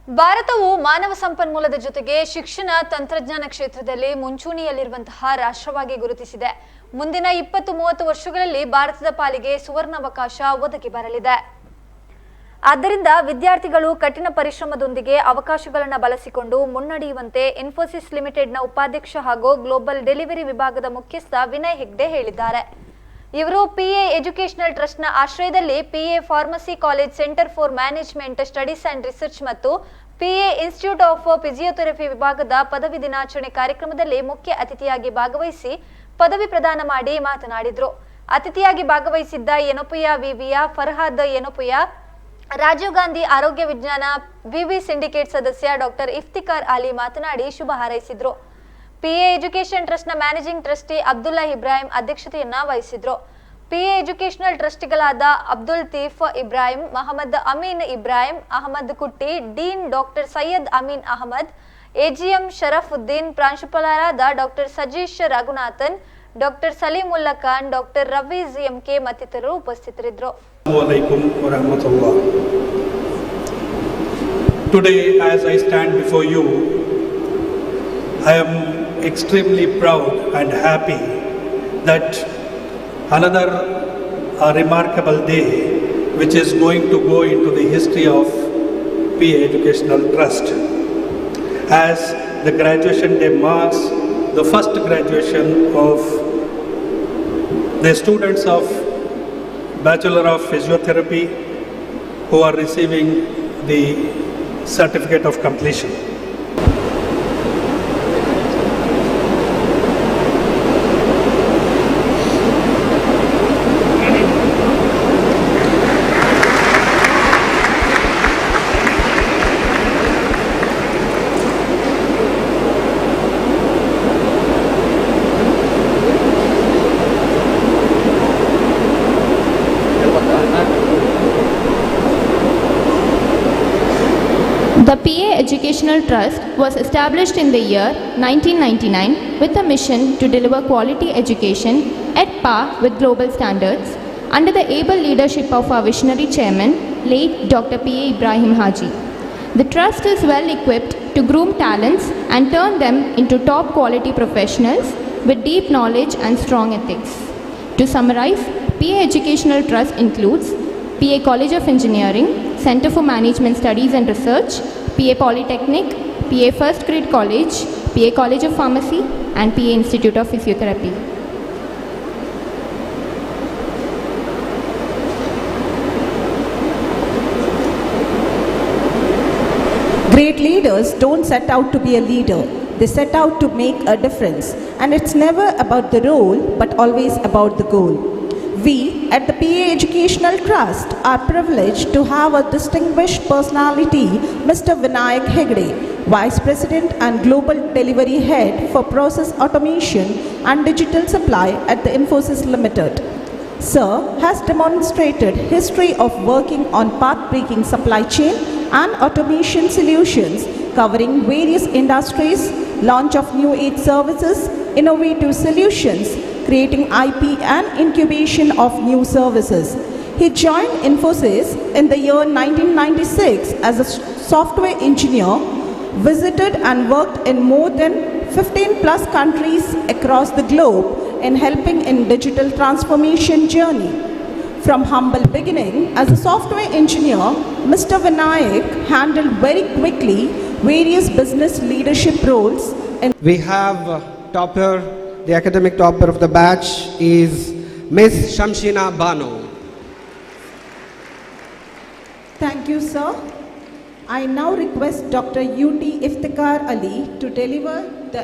ಭಾರತವು ಮಾನವ ಸಂಪನ್ಮೂಲದ ಜೊತೆಗೆ ಶಿಕ್ಷಣ ತಂತ್ರಜ್ಞಾನ ಕ್ಷೇತ್ರದಲ್ಲಿ ಮುಂಚೂಣಿಯಲ್ಲಿರುವಂತಹ ರಾಷ್ಟ್ರವಾಗಿ ಗುರುತಿಸಿದೆ. ಮುಂದಿನ 20-30 ವರ್ಷಗಳಲ್ಲಿ ಭಾರತದ ಪಾಲಿಗೆ ಸುವರ್ಣಾವಕಾಶ ಒದಗಿ ಬರಲಿದೆ. ಆದ್ದರಿಂದ ವಿದ್ಯಾರ್ಥಿಗಳು ಕಠಿಣ ಪರಿಶ್ರಮದೊಂದಿಗೆ ಅವಕಾಶಗಳನ್ನು ಬಳಸಿಕೊಂಡು ಮುನ್ನಡೆಯುವಂತೆ ಇನ್ಫೋಸಿಸ್ ಲಿಮಿಟೆಡ್ನ ಉಪಾಧ್ಯಕ್ಷ ಹಾಗೂ ಗ್ಲೋಬಲ್ ಡೆಲಿವರಿ ವಿಭಾಗದ ಮುಖ್ಯಸ್ಥ ವಿನಯ್ ಹೆಗ್ಡೆ ಹೇಳಿದ್ದಾರೆ. ಇವರು ಪಿಎ ಎಜುಕೇಷನಲ್ ಟ್ರಸ್ಟ್ನ ಆಶ್ರಯದಲ್ಲಿ PA pharmacy college centre for management studies and research ಮತ್ತು ಪಿಎ ಇನ್ಸ್ಟಿಟ್ಯೂಟ್ ಆಫ್ ಫಿಸಿಯೋಥೆರಪಿ ವಿಭಾಗದ ಪದವಿ ದಿನಾಚರಣೆ ಕಾರ್ಯಕ್ರಮದಲ್ಲಿ ಮುಖ್ಯ ಅತಿಥಿಯಾಗಿ ಭಾಗವಹಿಸಿ ಪದವಿ ಪ್ರದಾನ ಮಾಡಿ ಮಾತನಾಡಿದರು. ಅತಿಥಿಯಾಗಿ ಭಾಗವಹಿಸಿದ್ದ ಯೆನಪೋಯ ವಿವಿಯ ಫರ್ಹಾದ್ ಯೆನಪೋಯ, ರಾಜೀವ್ ಗಾಂಧಿ ಆರೋಗ್ಯ ವಿಜ್ಞಾನ ವಿವಿ ಸಿಂಡಿಕೇಟ್ ಸದಸ್ಯ ಡಾಕ್ಟರ್ ಇಫ್ತಿಕಾರ್ ಅಲಿ ಮಾತನಾಡಿ ಶುಭ ಹಾರೈಸಿದರು. ಪಿಎ ಎಜುಕೇಷನ್ ಟ್ರಸ್ಟ್ನ ಮ್ಯಾನೇಜಿಂಗ್ ಟ್ರಸ್ಟಿ ಅಬ್ದುಲ್ಲಾ ಇಬ್ರಾಹಿಂ ಅಧ್ಯಕ್ಷತೆಯನ್ನ ವಹಿಸಿದ್ರು. ಪಿಎ ಎಜುಕೇಷನಲ್ ಟ್ರಸ್ಟಿಗಳಾದ ಅಬ್ದುಲ್ ತೀಫ್ Ibrahim, Mohammed Ameen Ibrahim, Ahmed Kutty, dean doctor Syed Ameen Ahmed, AGM Sharafuddin, ಪ್ರಾಂಶುಪಾಲರಾದ doctor Sajeesh Raghunathan, doctor Salimulla Khan, doctor Raveej MK ಮತ್ತಿತರರು ಉಪಸ್ಥಿತರಿದ್ದರು. Today, as I stand before you, I am extremely proud and happy that another remarkable day which is going to go into the history of PA Educational Trust, as the graduation day marks the first graduation of the students of Bachelor of Physiotherapy who are receiving the certificate of completion. The PA Educational Trust was established in the year 1999 with a mission to deliver quality education at par with global standards under the able leadership of our visionary chairman, late Dr. P.A. Ibrahim Haji. The trust is well equipped to groom talents and turn them into top quality professionals with deep knowledge and strong ethics. To summarize, PA Educational Trust includes PA College of Engineering, Center for Management Studies and Research, PA Polytechnic, PA First Grade College, PA College of Pharmacy and PA Institute of Physiotherapy. Great leaders don't set out to be a leader. They set out to make a difference. And it's never about the role, but always about the goal. We at the PA Educational Trust are privileged to have a distinguished personality, Mr. Vinayak Hegde, Vice President and Global Delivery Head for Process Automation and Digital Supply at the Infosys Limited. Sir has demonstrated history of working on path-breaking supply chain and automation solutions covering various industries, launch of new age services, innovative solutions, creating IP and incubation of new services. He joined Infosys in the year 1996 as a software engineer, visited and worked in more than 15 plus countries across the globe in helping in digital transformation journey. From humble beginning as a software engineer, Mr. Vinayak handled very quickly various business leadership roles. We have topper. The academic topper of the batch is Ms. Shamshina Bano. Thank you, sir. I now request Dr. U.T. Iftikhar Ali to deliver the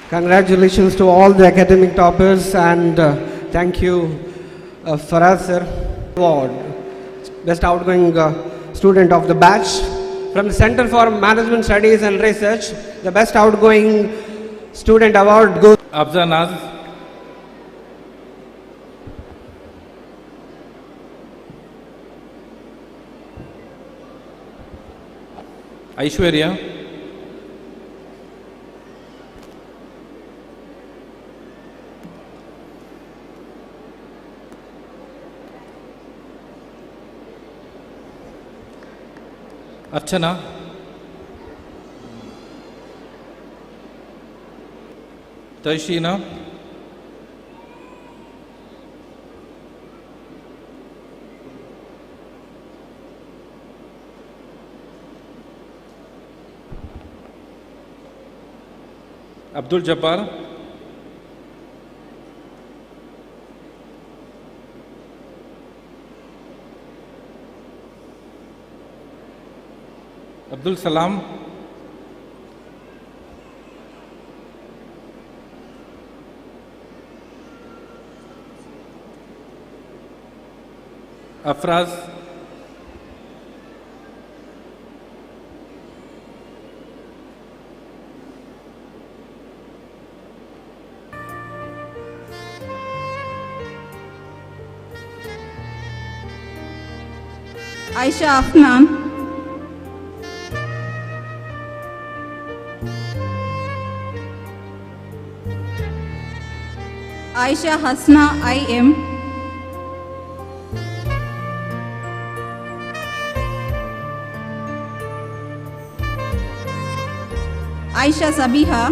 Congratulations to all the academic toppers and thank you Faraz sir. Award. Best outgoing student of the batch. From the Center for Management Studies and Research, the best outgoing student award goes Afza Naz, Aishwarya, Archana. Taishina. Abdul Jabbar. Abdul Salam. Afraz. Aisha Afnan. Aisha Hasna IM. Aisha Sabiha.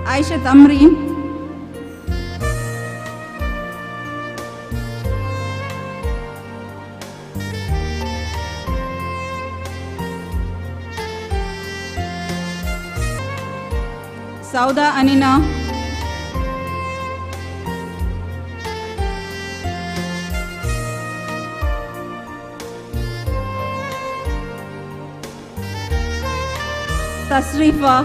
Aisha Tamrin. Sauda Anina. Tasrifa.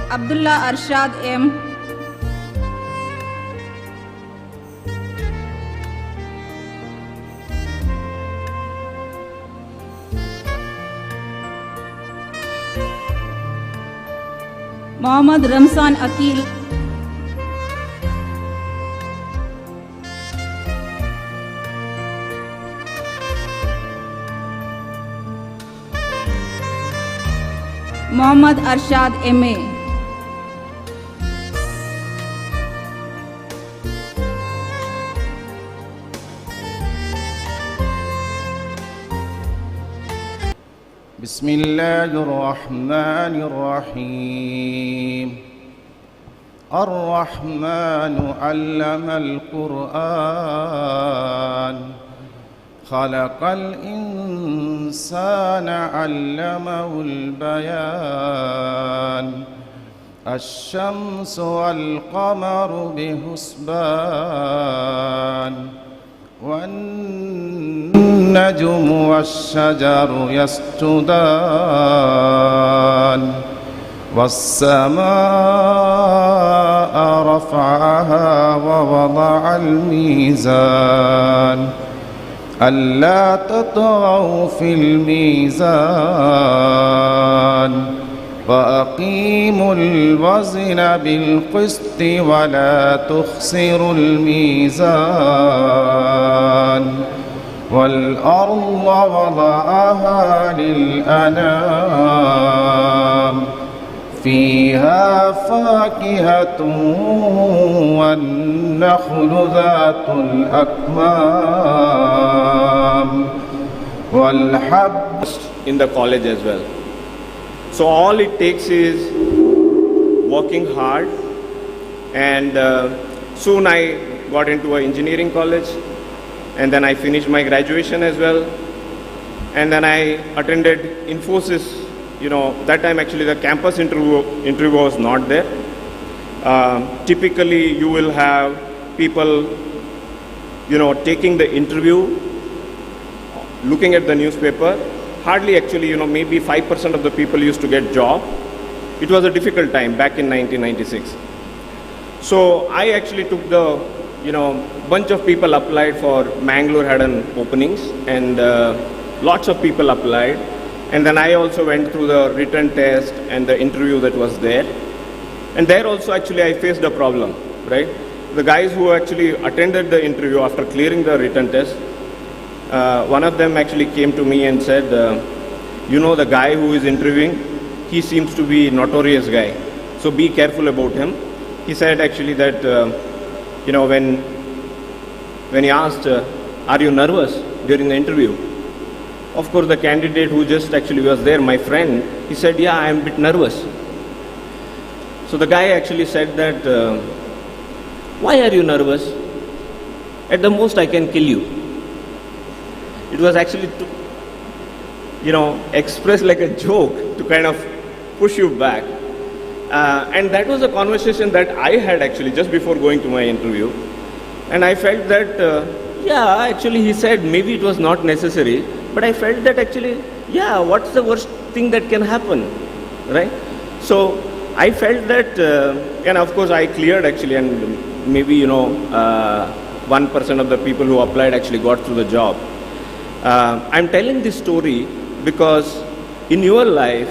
Abdullah Arshad M. Mohammad Ramzan Akil. Mohammad Arshad MA. بسم الله الرحمن الرحيم. الرحمن علم القرآن خلق الإنسان علمه البيان. الشمس والقمر بحسبان والنجم والشجر يسجدان. والسماء رفعها ووضع الميزان ألا تطغوا في الميزان وأقيموا الوزن بالقسط ولا تخسروا الميزان. والأرض وضعها للأنام فيها فاكهة والنخل ذات الأكمام والحب. In the college as well. So all it takes is working hard, and soon I got into an engineering college, and then I finished my graduation as well, and then I attended Infosys. That time actually the campus interview was not there. Typically you will have people taking the interview, looking at the newspaper. Hardly actually maybe 5% of the people used to get job. It was a difficult time back in 1996. So I actually took the bunch of people applied for Mangalore had an openings, and lots of people applied. And then I also went through the written test and the interview that was there. And there also actually I faced a problem, right? the guys who actually attended the interview after clearing the written test, one of them actually came to me and said, the guy who is interviewing, he seems to be a notorious guy, so be careful about him. He said actually that, when he asked, are you nervous during the interview? Of course, the candidate who just actually was there, my friend, he said, yeah, I am a bit nervous. So the guy actually said that, why are you nervous? At the most, I can kill you. It was actually expressed like a joke to kind of push you back. And that was a conversation that I had actually just before going to my interview. And I felt that, actually he said maybe it was not necessary, but I felt that actually, what's the worst thing that can happen, right? So I felt that, and of course I cleared actually, and maybe, 1% of the people who applied actually got through the job. I'm telling this story because in your life,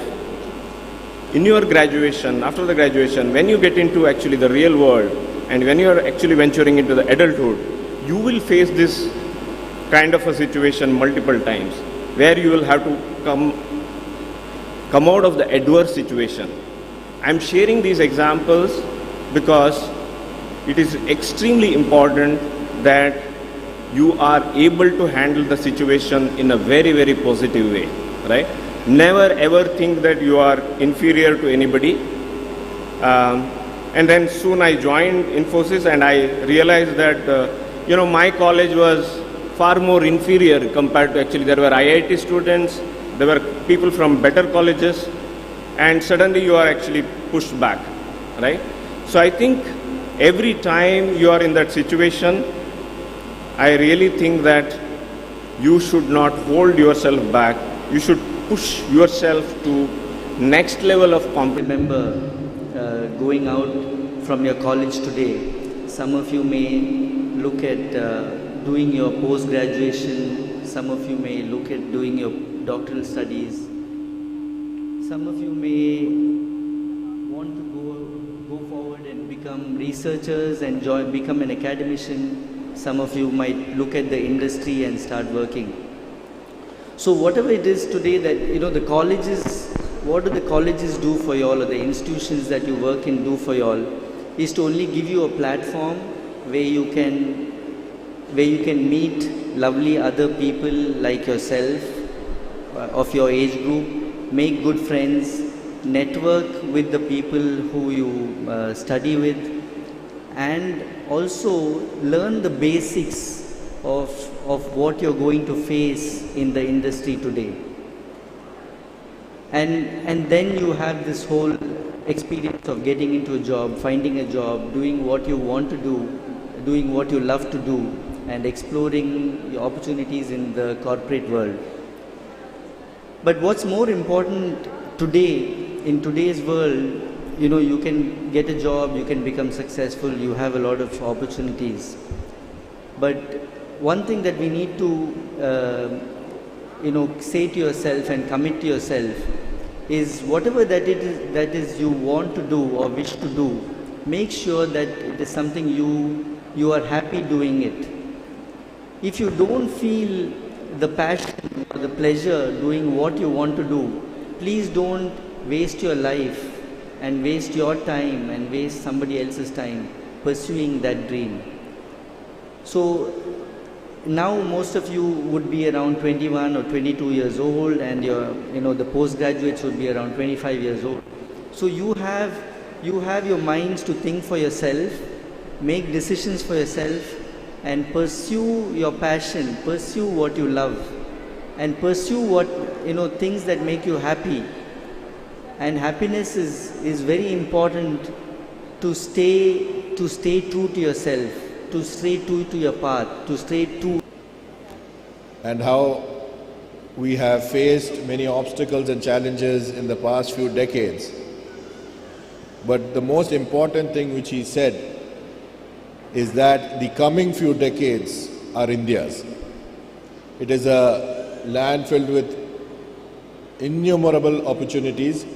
in your graduation, after the graduation, when you get into actually the real world and when you are actually venturing into the adulthood, you will face this kind of a situation multiple times where you will have to come out of the adverse situation. I'm sharing these examples because it is extremely important that you are able to handle the situation in a very, very positive way, right? Never ever think that you are inferior to anybody. And then soon I joined Infosys and I realized that, my college was far more inferior compared to actually there were IIT students, there were people from better colleges, and suddenly you are actually pushed back, right? So I think every time you are in that situation, I really think that you should not hold yourself back. You should push yourself to next level of competence. Remember going out from your college today, some of you may look at doing your post-graduation, some of you may look at doing your doctoral studies, some of you may want to go forward and become researchers and become an academician. Some of you might look at the industry and start working. So whatever it is today that, the colleges, what do the colleges do for you all, or the institutions that you work in do for you all, is to only give you a platform where you can meet lovely other people like yourself, of your age group, make good friends, network with the people who you study with, and also learn the basics of what you're going to face in the industry today. And then you have this whole experience of getting into a job, finding a job, doing what you want to do, doing what you love to do, and exploring your opportunities in the corporate world. But what's more important today, in today's world, you can get a job, you can become successful, you have a lot of opportunities. But one thing that we need to, say to yourself and commit to yourself is whatever that is you want to do or wish to do, make sure that it is something you are happy doing it. If you don't feel the passion or the pleasure doing what you want to do, please don't waste your life and waste your time and waste somebody else's time pursuing that dream. So now most of you would be around 21 or 22 years old, and the postgraduates would be around 25 years old. So you have your minds to think for yourself, make decisions for yourself, and pursue your passion, pursue what you love, and pursue what things that make you happy. And happiness is very important to stay true to yourself, to stay true to your path, to stay true. And how we have faced many obstacles and challenges in the past few decades. But the most important thing which he said is that the coming few decades are India's. It is a land filled with innumerable opportunities.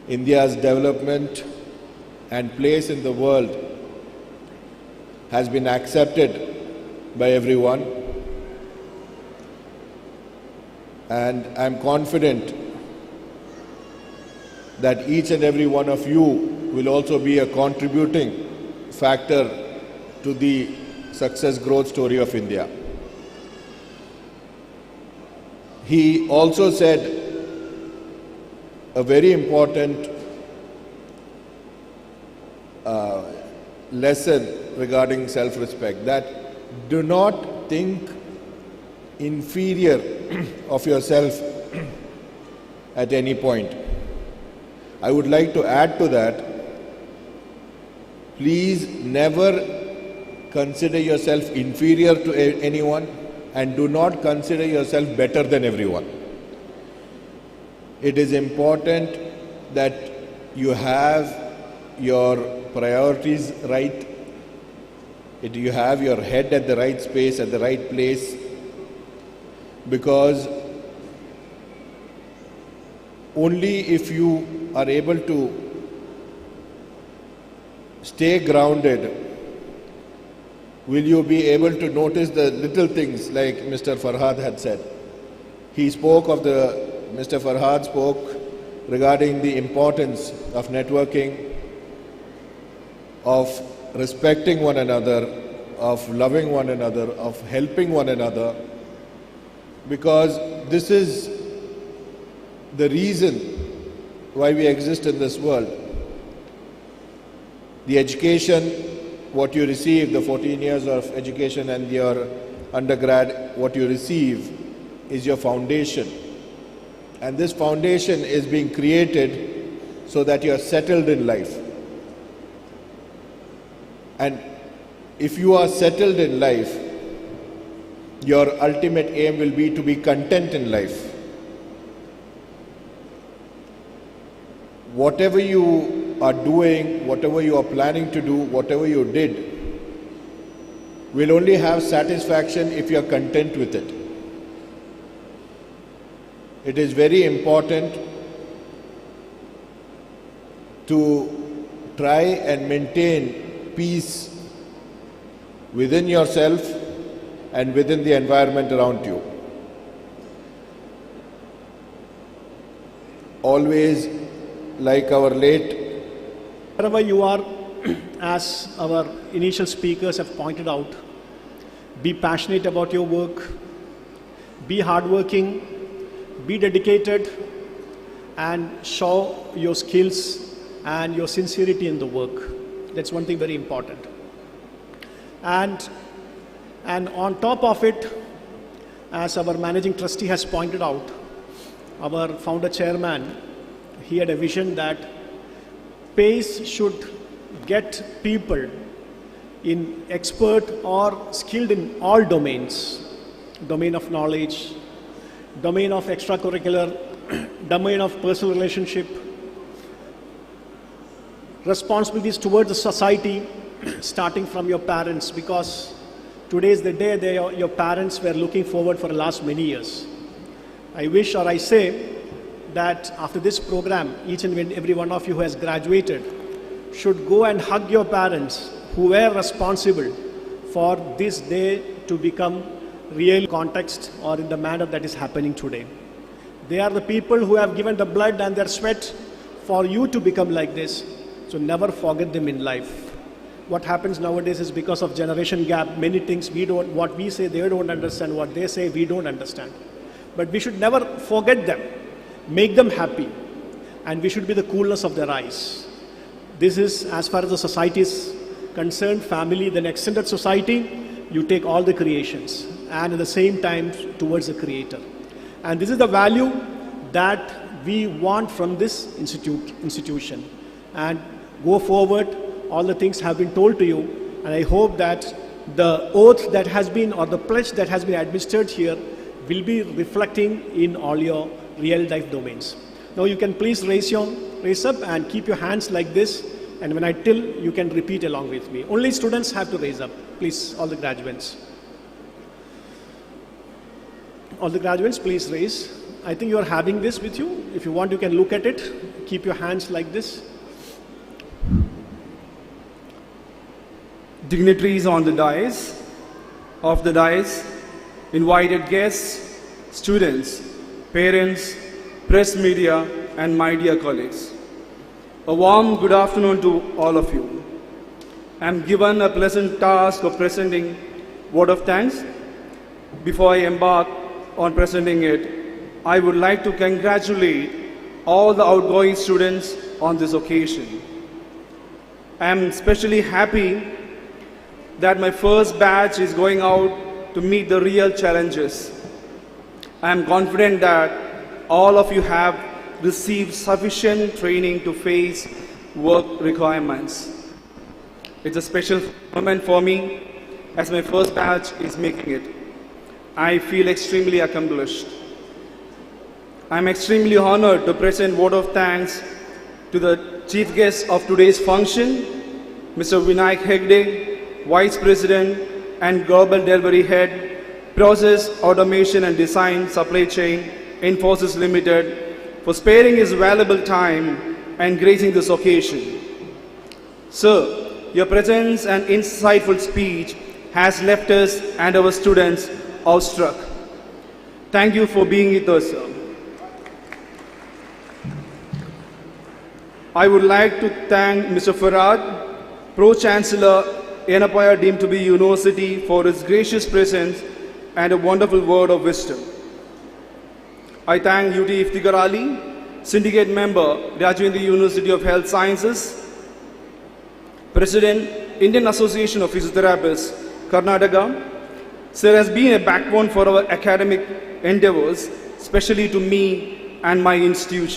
India's development and place in the world has been accepted by everyone, and I'm confident that each and every one of you will also be a contributing factor to the success growth story of India. He also said a very important lesson regarding self-respect, that do not think inferior of yourself at any point. I would like to add to that, please never consider yourself inferior to anyone, and do not consider yourself better than everyone. It is important that you have your priorities right, you have your head at the right space, at the right place, because only if you are able to stay grounded will you be able to notice the little things, like Mr. Farhad had said. Mr. Farhad spoke regarding the importance of networking, of respecting one another, of loving one another, of helping one another, because this is the reason why we exist in this world. The education, what you receive, the 14 years of education and your undergrad, what you receive is your foundation. And this foundation is being created so that you are settled in life. And if you are settled in life, your ultimate aim will be to be content in life. Whatever you are doing, whatever you are planning to do, whatever you did, will only have satisfaction if you are content with it. It is very important to try and maintain peace within yourself and within the environment around you. Always, like our late, wherever you are, as our initial speakers have pointed out, be passionate about your work, be hardworking, be dedicated, and show your skills and your sincerity in the work. That's one thing very important. And on top of it, as our managing trustee has pointed out, our founder chairman, he had a vision that PACE should get people in expert or skilled in all domains, domain of knowledge, domain of extracurricular, domain of personal relationship, responsibilities towards the society, starting from your parents, because today is the day your parents were looking forward for the last many years. I wish, or I say, that after this program, each and every one of you who has graduated should go and hug your parents who were responsible for this day to become real context or in the manner that is happening today. They are the people who have given the blood and their sweat for you to become like this. So never forget them in life. What happens nowadays is because of generation gap, many things what we say they don't understand, what they say we don't understand. But we should never forget them, make them happy, and we should be the coolness of their eyes. This is, as far as the society is concerned, family, then extended society, you take all the creations and at the same time towards the creator. And this is the value that we want from this institution. And go forward, all the things have been told to you, and I hope that the oath that has been, or the pledge that has been administered here will be reflecting in all your real life domains. Now you can please raise up and keep your hands like this, and when I tell, you can repeat along with me. Only students have to raise up, please, all the graduates. All the graduates, please raise. I think you are having this with you. If you want, you can look at it. Keep your hands like this. dignitaries on the dais, invited guests, students, parents, press media, and my dear colleagues. A warm good afternoon to all of you. I am given a pleasant task of presenting word of thanks. Before I embark on presenting it, I would like to congratulate all the outgoing students on this occasion. I am especially happy that my first batch is going out to meet the real challenges. I am confident that all of you have received sufficient training to face work requirements. It's a special moment for me as my first batch is making it. I feel extremely accomplished. I'm extremely honored to present word of thanks to the chief guest of today's function, Mr. Vinayak Hegde, Vice President and Global Delivery Head, Process Automation and Design Supply Chain, Infosys Limited, for sparing his valuable time and gracing this occasion. Sir, your presence and insightful speech has left us and our students awestruck. Thank you for being with us, sir. I would like to thank Mr. Farad, Pro-Chancellor, Yenapaya deemed to be University, for his gracious presence and a wonderful word of wisdom. I thank UT Iftikhar Ali, Syndicate Member, Rajendra University of Health Sciences, President, Indian Association of Physiotherapists, Karnataka. Sir has been a backbone for our academic endeavors, especially to me and my institution.